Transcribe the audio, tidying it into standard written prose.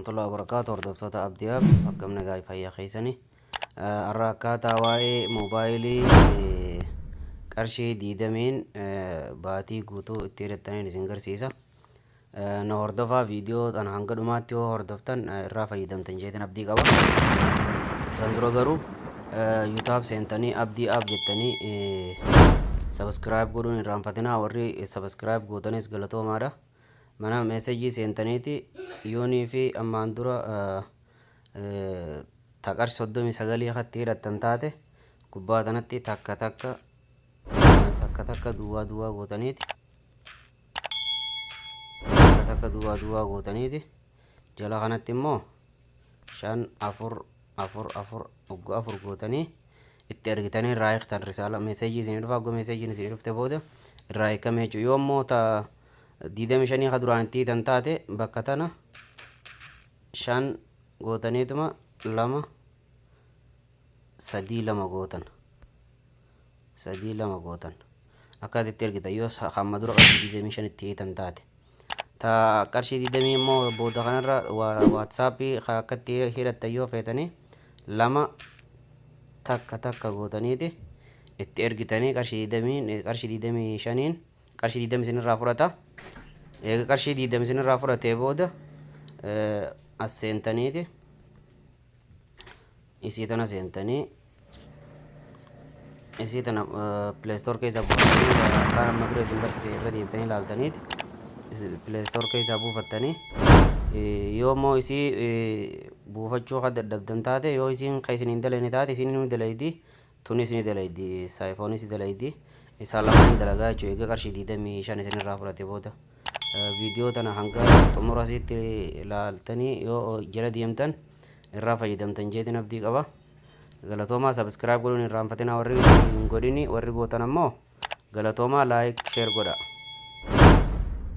warahmatullahi wabarakatuh. Hordoftoota abdii akkam nagaa fayyaa keessanii har'a akkaataa waa'ee moobaayilii qarshii diidamiin baatii guutuu itti hidhattaniin isin garsiisa. Na hordofaa viidiyoo kana hanga dhumaatti yoo hordoftan irraa fayyadamtan jeetiin abdii qaba. Isan dura garuu YouTube seentanii abdii app jettanii subscribe godhuun hin irraanfatinaa. Warri subscribe gootanis galatoomaadha. Mana meesejii seentaniiti yoonii fi ammaan dura taqarshi 39 akkatti hidhattan taate gubbaa kanatti takka takka duwwaa gootaniiti. Takka duwwaa gootaniiti. Jala kanatti immoo 5 4 gootanii itti ergitanii irraa eegtan risaala meesejii isin dhufa. Akkuma meesejiin isin dhufte booda irraa eegame jechuudha. Yoo immoo diidami shanii ka duraan itti hiitan taate bakka tana 5 gootaniituma 2 3 gootan 3 gootan akka itti ergitan yoo hamma dura qarshii diidami shan itti hiitan taate. Ta qarshii diidamii immoo booda kanarra waatsaappii akka itti hidhattan yoo feetanii 2 takka gootaniiti itti ergitanii qarshii diidamii shaniin qarshii diidamii isinirraa fudhata. Eega qarshii diidamii isinirraa fudhatee booda as seentaniiti isii tana seentanii isii tana Play Store keessa buufatanii akkaan amma dura isin barsiise irra deebitanii ilaaltaniiti Play Store keessa buufattanii yoo immoo isii buufachuu akka dadhabdan taate yoo isiin kan isin hin dalayne taate isin ni dalaydi tuni isin dalaydi saayifoon isin dalaydi isaa lamaan dalagaa jechuudha. Eega qarshii 25 isinirraa fudhate booda viidiyoo tana hanga xumura asitti ilaaltanii yoo jala deemtan irraa fayyadamtan jeetiin abdii qaba. Galatoomaa subscribe godhuun hin irraanfatinaa. Warri hin godhini warri gootan ammoo galatoomaa like share godha.